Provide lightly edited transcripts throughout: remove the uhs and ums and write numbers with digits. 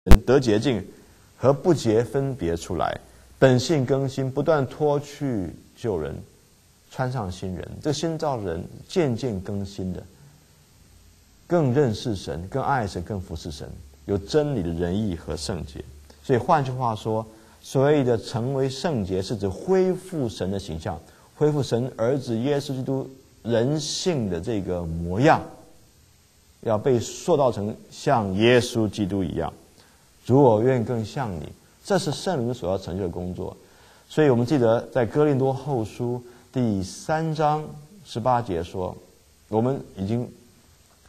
人得洁净和不洁分别出来，本性更新，不断脱去旧人，穿上新人。这新造的人渐渐更新的，更认识神，更爱神，更服侍神，有真理的仁义和圣洁。所以换句话说，所谓的成为圣洁，是指恢复神的形象，恢复神儿子耶稣基督人性的这个模样，要被塑造成像耶稣基督一样。主，我愿更像你，这是圣灵所要成就的工作。所以我们记得在哥林多后书第3章18节说，我们已经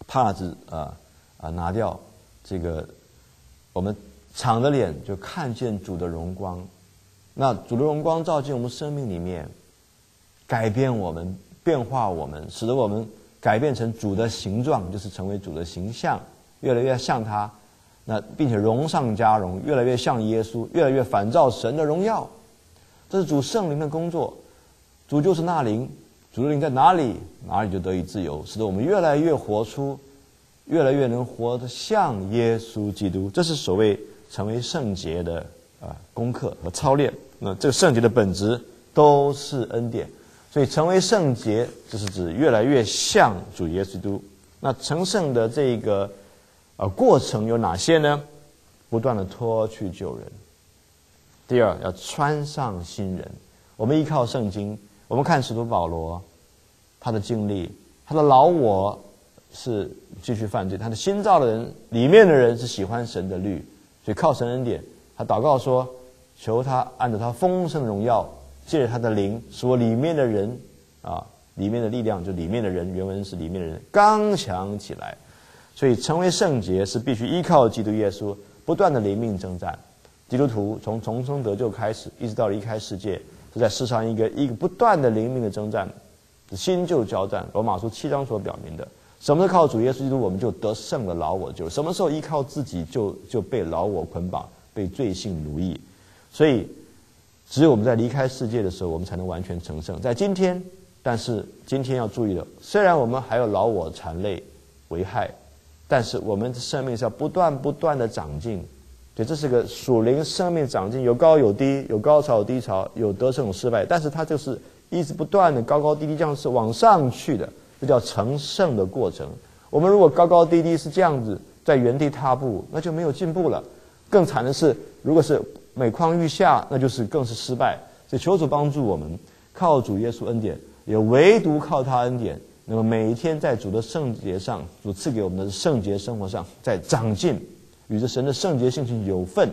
帕子拿掉，这个我们敞着脸就看见主的荣光。那主的荣光照进我们生命里面，改变我们，变化我们，使得我们改变成主的形状，就是成为主的形象，越来越像他。那并且荣上加荣，越来越像耶稣，越来越反照神的荣耀。这是主圣灵的工作。主就是那灵，主的灵在哪里，哪里就得以自由，使得我们越来越活出，越来越能活得像耶稣基督。这是所谓成为圣洁的功课和操练。那这个圣洁的本质都是恩典，所以成为圣洁就是指越来越像主耶稣基督。那成圣的这个过程有哪些呢？不断的脱去旧人。第二，要穿上新人。我们依靠圣经，我们看使徒保罗他的经历，他的老我是继续犯罪，他的新造的人里面的人是喜欢神的律，所以靠神恩典，他祷告说，求他按照他丰盛的荣耀，借着他的灵，使我里面的人里面的力量，就里面的人，原文是里面的人刚强起来。所以成为圣洁是必须依靠基督耶稣，不断的灵命征战。基督徒从重生得救开始，一直到离开世界，是在世上一个不断的灵命的征战，新旧交战。罗马书7章所表明的，什么时候靠主耶稣基督，我们就得胜了老我救；什么时候依靠自己，就被老我捆绑，被罪性奴役。所以只有我们在离开世界的时候，我们才能完全成圣。在今天，但是今天要注意的，虽然我们还有老我缠累危害，但是我们的生命是要不断的长进。对，这是个属灵生命长进，有高有低，有高潮有低潮，有得胜有失败，但是它就是一直不断的高高低低，这样是往上去的，这叫成圣的过程。我们如果高高低低是这样子在原地踏步，那就没有进步了。更惨的是，如果是每况愈下，那就是更是失败。所以求主帮助我们，靠主耶稣恩典，也唯独靠他恩典，那么每一天在主的圣洁上，主赐给我们的圣洁生活上，在长进，与这神的圣洁性情有份，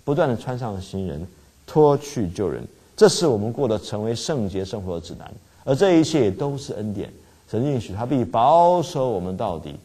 不断的穿上新人，脱去旧人。这是我们过的成为圣洁生活的指南。而这一切都是恩典，神应许他必保守我们到底。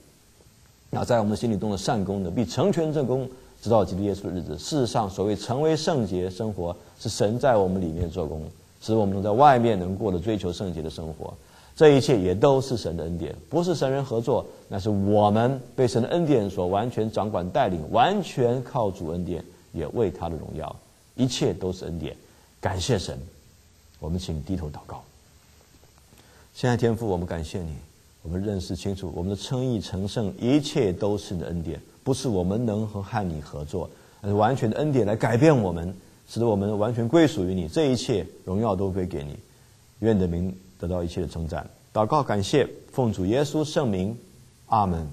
那在我们心里中的善功呢，必成全这功，直到基督耶稣的日子。事实上，所谓成为圣洁生活，是神在我们里面做工，使我们能在外面能过的追求圣洁的生活。这一切也都是神的恩典，不是神人合作，那是我们被神的恩典所完全掌管带领，完全靠主恩典，也为他的荣耀。一切都是恩典，感谢神。我们请低头祷告。亲爱的天父，我们感谢你，我们认识清楚，我们的称义成圣，一切都是你的恩典，不是我们能和你合作，而是完全的恩典来改变我们，使得我们完全归属于你。这一切荣耀都归给你，愿你的名得到一切的称赞。祷告感谢，奉主耶稣圣名，阿们。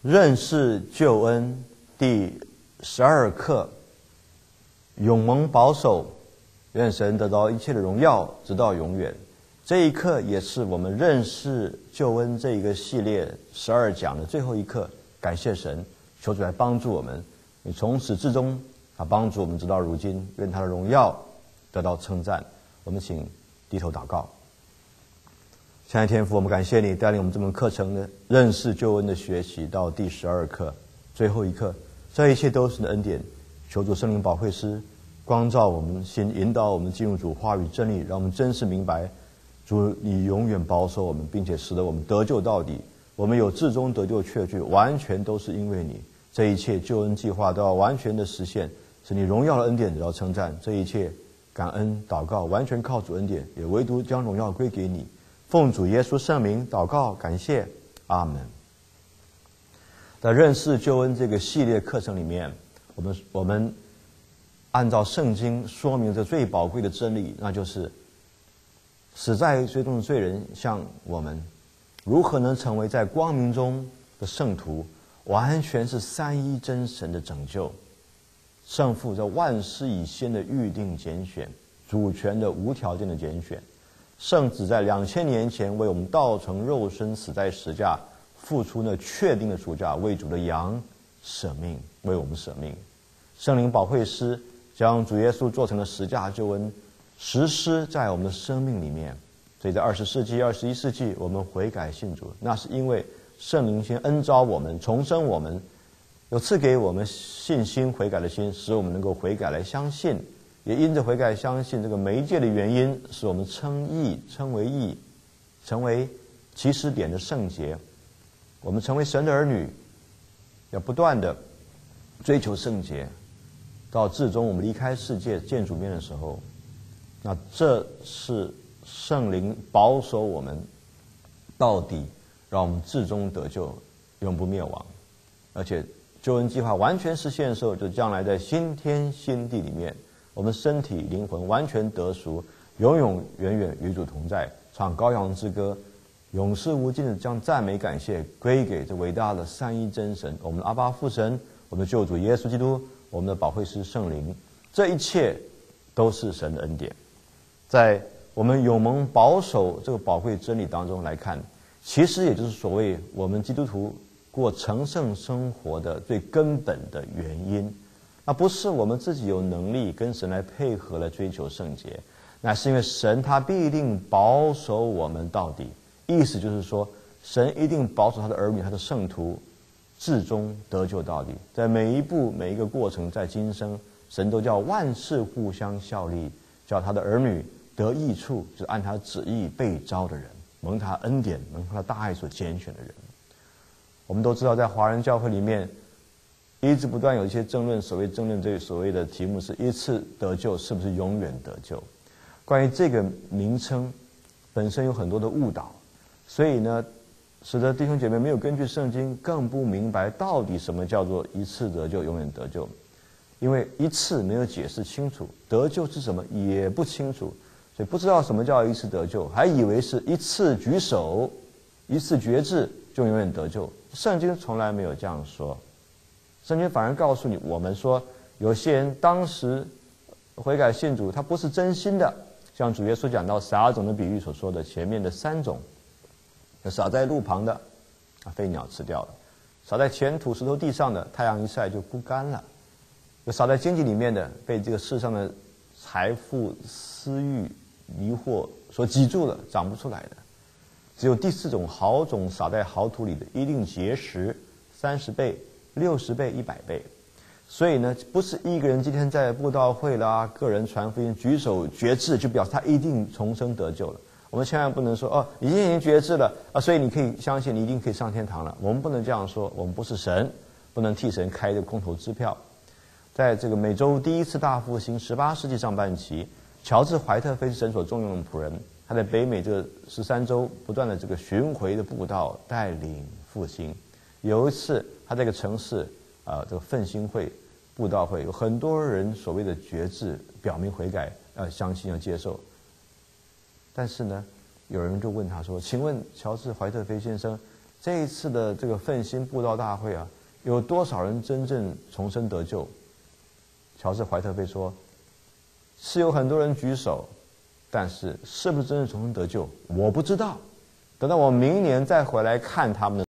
认识救恩第12课，永蒙保守，愿神得到一切的荣耀，直到永远。这一课也是我们认识救恩这一个系列12讲的最后一课。感谢神，求主来帮助我们，你从始至终他帮助我们直到如今，愿他的荣耀得到称赞。我们请低头祷告。亲爱的天父，我们感谢你带领我们这门课程的认识救恩的学习到第12课，最后一课，这一切都是你的恩典。求主圣灵保惠师光照我们心，引导我们进入主话语真理，让我们真实明白主你永远保守我们，并且使得我们得救到底。我们有至终得救确据，完全都是因为你。这一切救恩计划都要完全的实现，使你荣耀的恩典得到称赞。这一切感恩祷告完全靠主恩典，也唯独将荣耀归给你。奉主耶稣圣名祷告感谢，阿门。在认识救恩这个系列课程里面，我们按照圣经说明这最宝贵的真理，那就是死在罪中的罪人像我们，如何能成为在光明中的圣徒，完全是三一真神的拯救。圣父在万事以先的预定拣选，主权的无条件的拣选，圣子在2000年前为我们道成肉身，死在十架，付出那确定的赎价，为主的羊舍命，为我们舍命。圣灵保惠师将主耶稣做成了十架救恩实施在我们的生命里面。所以在20世纪、21世纪，我们悔改信主，那是因为圣灵先恩召我们，重生我们，有赐给我们信心悔改的心，使我们能够悔改来相信。也因着悔改相信这个媒介的原因，使我们称义，称为义，成为起始点的圣洁。我们成为神的儿女，要不断的追求圣洁，到至终我们离开世界见主面的时候，那这是圣灵保守我们到底，让我们至终得救，永不灭亡。而且救恩计划完全实现的时候，就将来在新天新地里面，我们身体灵魂完全得赎，永永远远与主同在，唱羔羊之歌，永世无尽的将赞美感谢归给这伟大的三一真神，我们的阿爸父神，我们的救主耶稣基督，我们的保惠师圣灵。这一切都是神的恩典。在我们永蒙保守这个宝贵真理当中来看，其实也就是所谓我们基督徒过成圣生活的最根本的原因。那不是我们自己有能力跟神来配合来追求圣洁，那是因为神他必定保守我们到底。意思就是说，神一定保守他的儿女，他的圣徒至终得救到底。在每一步每一个过程，在今生神都叫万事互相效力，叫他的儿女得益处，就是按他旨意被召的人，蒙他恩典，蒙他大爱所拣选的人。我们都知道，在华人教会里面一直不断有一些争论，所谓的题目是一次得救是不是永远得救。关于这个名称本身有很多的误导，所以呢，使得弟兄姐妹没有根据圣经，更不明白到底什么叫做一次得救永远得救。因为一次没有解释清楚，得救是什么也不清楚，所以不知道什么叫一次得救，还以为是一次举手一次决志就永远得救。圣经从来没有这样说，圣经反而告诉我们说，有些人当时悔改信主，他不是真心的，像主耶稣讲到撒种的比喻所说的前面的3种，撒在路旁的飞鸟吃掉了，撒在前土石头地上的太阳一晒就枯干了，有撒在经济里面的被这个世上的财富私欲迷惑所挤住了，长不出来的。只有第4种好种撒在好土里的，一定结实30倍、60倍、100倍。所以呢，不是一个人今天在布道会啦、个人传福音举手决志，就表示他一定重生得救了。我们千万不能说哦，你已经决志了啊，所以你可以相信你一定可以上天堂了。我们不能这样说，我们不是神，不能替神开这个空头支票。在这个美洲第一次大复兴18世纪上半期，乔治·怀特菲是神所重用的仆人，他在北美这个13州不断的这个巡回的布道，带领复兴。有一次他这个城市这个奋兴会布道会，有很多人所谓的决志，表明悔改，相信要接受。但是呢，有人就问他说：“请问乔治·怀特菲先生，这一次的这个奋兴布道大会有多少人真正重生得救？”乔治·怀特菲说：“是有很多人举手，但是是不是真的重生得救，我不知道。等到我明年再回来看他们的